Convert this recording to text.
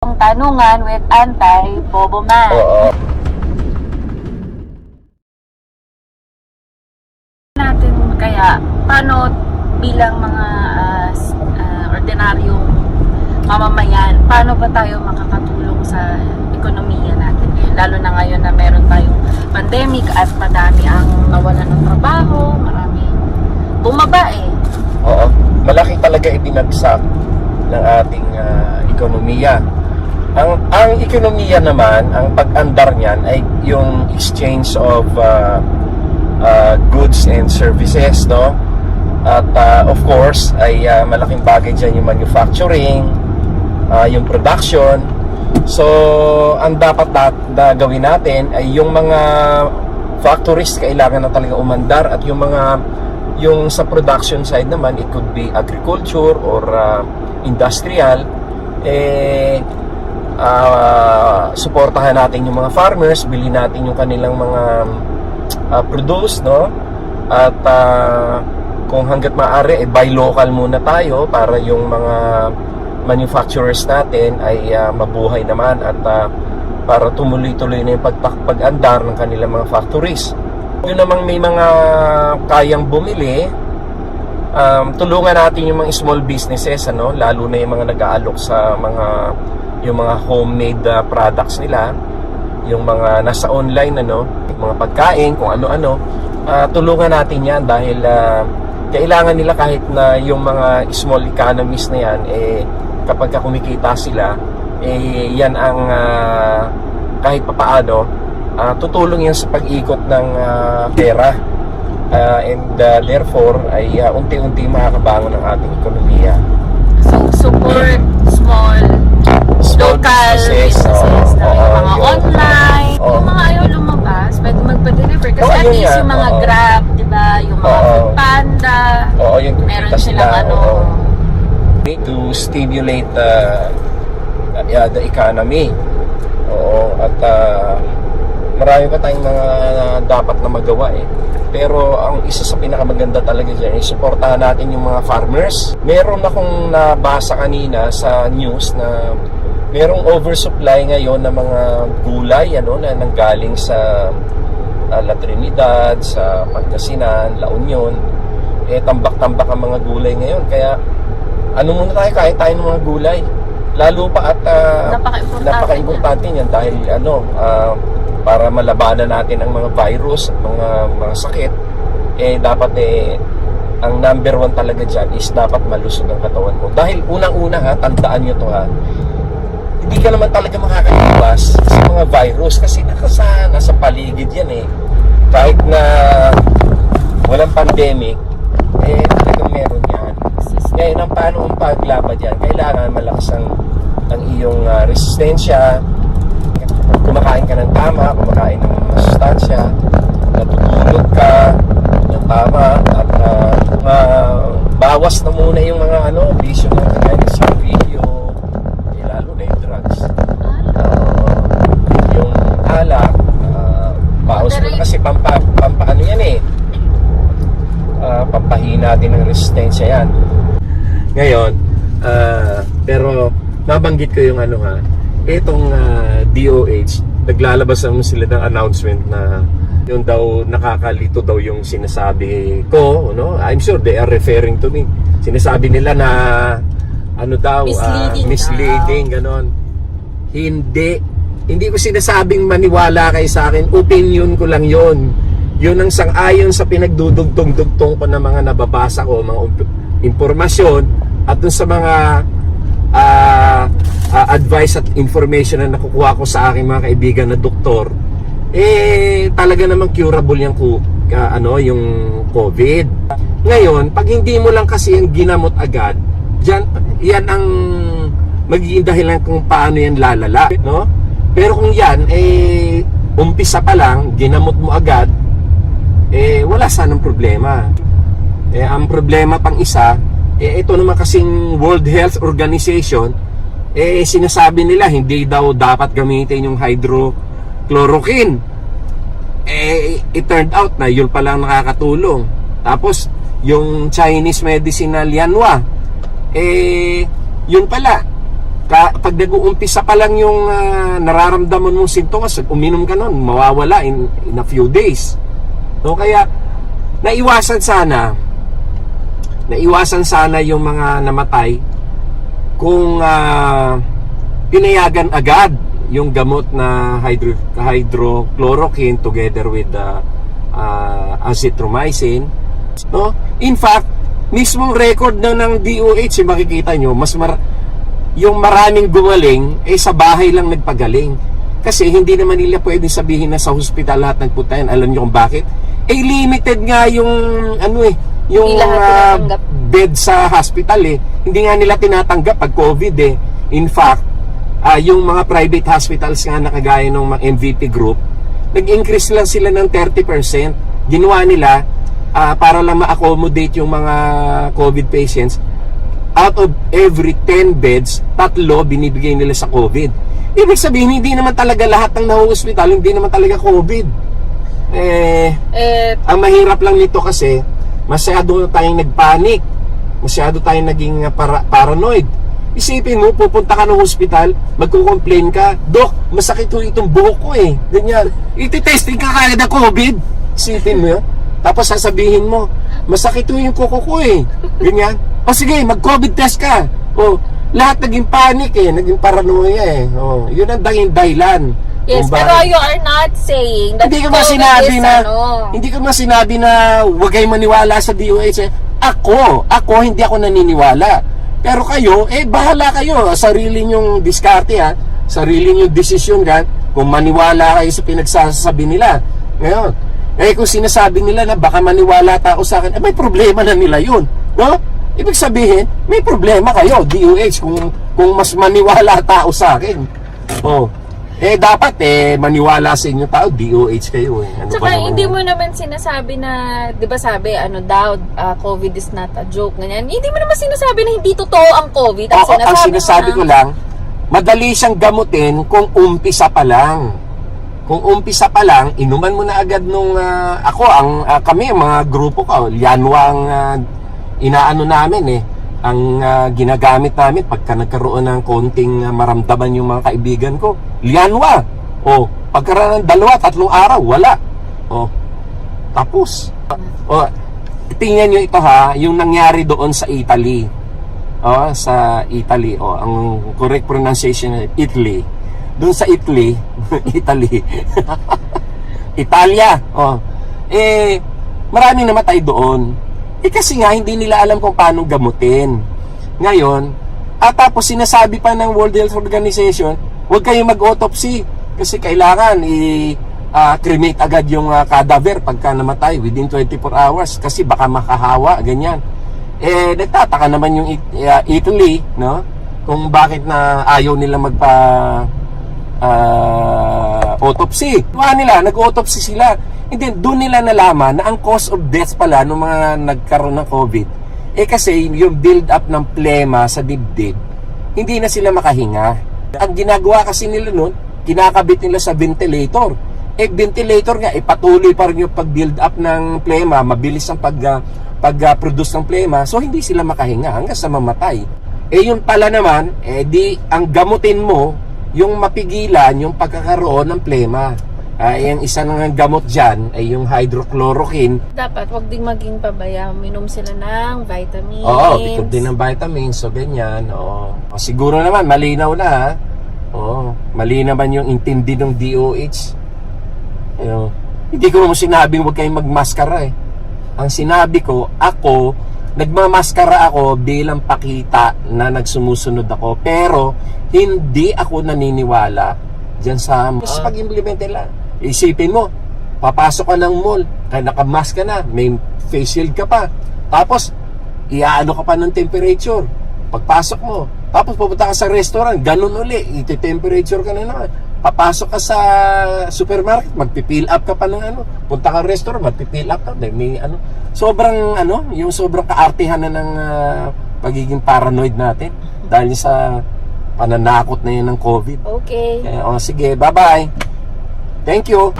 Ang tanungan with Antay Bobo Man. Oo. Natin kaya paano bilang mga ordinaryong mamamayan, paano ba tayo makakatulong sa ekonomiya natin ngayon? Lalo na ngayon na meron tayong pandemic at madami ang nawalan ng trabaho, marami bumaba eh. Oo. Malaki talaga ibinagsak ng ating ekonomiya. Ang ekonomiya naman, ang pag-andar niyan ay yung exchange of goods and services, no? At of course, ay malaking bagay dyan yung manufacturing, yung production. So, ang dapat na gawin natin ay yung mga factories kailangan na talaga umandar, at yung sa production side naman, it could be agriculture or industrial, suportahan natin yung mga farmers, bilhin natin yung kanilang mga produce, no? At kung hanggat maaari, buy local muna tayo para yung mga manufacturers natin ay mabuhay naman, at para tumuloy-tuloy na yung pag-andar ng kanilang mga factories. Yun namang may mga kayang bumili, tulungan natin yung mga small businesses, ano? Lalo na yung mga nag-aalok sa yung mga homemade products nila, yung mga nasa online, ano, yung mga pagkain, kung ano-ano. Tulungan natin yan dahil kailangan nila, kahit na yung mga small economies na yan, kapag kumikita sila, yan ang kahit papaano tutulong yan sa pag-ikot ng pera, and therefore ay unti-unti makakabangon ng ating ekonomiya. So, support local businesses, na yung mga online, yung mga ayaw lumabas, pwede magpa-deliver. Kasi at least yung mga Grab, di ba? Yung mga Foodpanda, yung meron silang to stimulate the economy. At marami pa tayong mga dapat na magawa eh. Pero ang isa sa pinakamaganda talaga dyan ay suportahan natin yung mga farmers. Meron akong nabasa kanina sa news na merong oversupply ngayon ng mga gulay, ano, na nanggaling sa La Trinidad, sa Pangasinan, La Union. Tambak-tambak ang mga gulay ngayon. Kaya muna tayo, kain tayo ng mga gulay. Lalo pa at napaka-importante niyan dahil para malabanan natin ang mga virus at mga sakit, dapat ang number one talaga dyan is dapat malusog ang katawan mo. Dahil unang-una tandaan nyo to hindi ka naman talaga makakaiwas sa mga virus kasi nasa paligid yan Kahit na walang pandemic, talagang meron yan. Ngayon, paano ang paglaban dyan? Kailangan malakas ang iyong resistensya. Kumakain ka ng tama, kumakain ng masustansya, natutulog ka ng tama, at bawas na muna yung mga bisyo na kagaya ng sigarilyo, lalo na yung drugs, yung alak, bawas mo kasi pampaano yan pampahina din ng resistensya yan. Ngayon, pero nabanggit ko yung itong DOH, naglalabas naman sila ng announcement na yung daw nakakalito daw yung sinasabi ko, no? I'm sure they are referring to me. Sinasabi nila na misleading, ganon. Hindi ko sinasabing maniwala kayo sa akin, opinion ko lang yon. Yun ang sang-ayon sa pinagdudugtong-dugtong ko ng mga nababasa ko, mga impormasyon, at dun sa mga advice at information na nakukuha ko sa aking mga kaibigan na doktor, talaga namang curable yung COVID. Ngayon, pag hindi mo lang kasi yung ginamot agad, yan ang magiging dahilan kung paano yan lalala, no? Pero kung yan umpisa pa lang, ginamot mo agad, wala sanang problema. Ang problema pang isa, ito naman kasing World Health Organization, sinasabi nila hindi daw dapat gamitin yung hydrochloroquine. It turned out na yun palang nakakatulong. Tapos yung Chinese medicinal yanwa, yun pala Pag nag-uumpisa pa lang yung nararamdaman mong sintomas, uminom ka nun, mawawala in a few days. No, kaya naiwasan sana yung mga namatay kung pinayagan agad yung gamot na hydrochloroquine together with azithromycin. No? In fact, mismong record na ng DOH, makikita nyo, yung maraming gumaling, sa bahay lang nagpagaling. Kasi hindi naman nila pwedeng sabihin na sa hospital lahat nagpunta yan. Alam nyo kung bakit? Limited nga yung, yung bed sa hospital Hindi nga nila tinatanggap pag COVID In fact, yung mga private hospitals nga na kagaya ng mga MVP group, nag-increase lang sila ng 30%. Ginawa nila para lang ma-accommodate yung mga COVID patients. Out of every 10 beds, 3 binibigay nila sa COVID. Ibig sabihin, hindi naman talaga lahat ng naho-hospital, hindi naman talaga COVID. Ang mahirap lang nito kasi, masyado tayong nagpanic. Masyado tayong naging paranoid. Isipin mo, pupunta ka ng hospital, magko-complain ka, Dok, masakit ko itong buhok ko Ganyan. Iti-testing ka kagad ng COVID. Isipin mo yun. Tapos sasabihin mo, masakit ko yung kuko ko Ganyan. O sige, mag-COVID test ka. Lahat naging panic naging paranoia yun ang dahilan. Yes, pero you are not saying that hindi ko ba sinabi na huwag kayong maniwala sa DOH. Ako hindi ako naniniwala. Pero kayo, bahala kayo. Sarili nyong diskarte sarili nyong desisyon kung maniwala kayo sa pinagsasabi nila. Ngayon, kung sinasabi nila na baka maniwala tao sa akin, may problema na nila yun. No? Ibig sabihin, may problema kayo, DOH, kung mas maniwala tao sa akin. Dapat maniwala sa inyo tao, DOH kayo Tsaka hindi mo naman sinasabi na, di ba sabi, COVID is not a joke, ganyan. Hindi mo naman sinasabi na hindi totoo ang COVID. Ang sinasabi ko lang, madali siyang gamutin kung umpisa pa lang. Kung umpisa pa lang, inuman mo na agad nung kami, mga grupo ko, Lianwa ang inaano namin ang ginagamit namin pagka nagkaroon ng konting maramdaman yung mga kaibigan ko. Lianwa. Pagkaroon ng 2-3 araw, wala. Tapos. Tingnan nyo ito yung nangyari doon sa Italy. Sa Italy. Ang correct pronunciation is Italy. Doon sa Italy, Italia. Maraming namatay doon. Kasi nga, hindi nila alam kung paano gamutin. Ngayon, tapos sinasabi pa ng World Health Organization, huwag kayong mag-autopsy. Kasi kailangan cremate agad yung cadaver pagka namatay within 24 hours. Kasi baka makahawa, ganyan. Nagtataka naman yung Italy, no? Kung bakit na ayaw nila autopsy. Nag-autopsy sila. Hindi, doon nila nalaman na ang cause of death pala ng mga nagkaroon ng COVID kasi yung build up ng plema sa dibdib, hindi na sila makahinga. Ang ginagawa kasi nila noon, kinakabit nila sa ventilator. Ventilator nga, patuloy pa rin yung pag-build up ng plema, mabilis ang pag-produce ng plema, so hindi sila makahinga hanggang sa mamatay. Yun pala naman, di ang gamutin mo yung mapigilan yung pagkakaroon ng plema. Yung isa ng gamot dyan ay yung hydrochloroquine. Dapat wag ding maging pabaya, minom sila ng vitamins. Pitok din ng vitamins, so ganyan. Siguro naman malinaw na mali naman yung intindi ng DOH. Hindi ko mo sinabing huwag kayong magmaskara Ang sinabi ko, nagmamaskara ako bilang pakita na nagsumusunod ako, pero hindi ako naniniwala dyan sa pag-implement nila. Isipin mo, papasok ka ng mall, nakamask ka na, may face shield ka pa, tapos iaano ka pa ng temperature pagpasok mo, tapos pupunta ka sa restaurant, ganun uli, iti-temperature ka na naman. Papasok ka sa supermarket, magpipill up ka pa ng punta ka restaurant, magpipill up ka, may sobrang yung sobrang kaartihan na ng pagiging paranoid natin dahil sa pananakot na yun ng COVID. Okay. Sige, bye-bye. Thank you.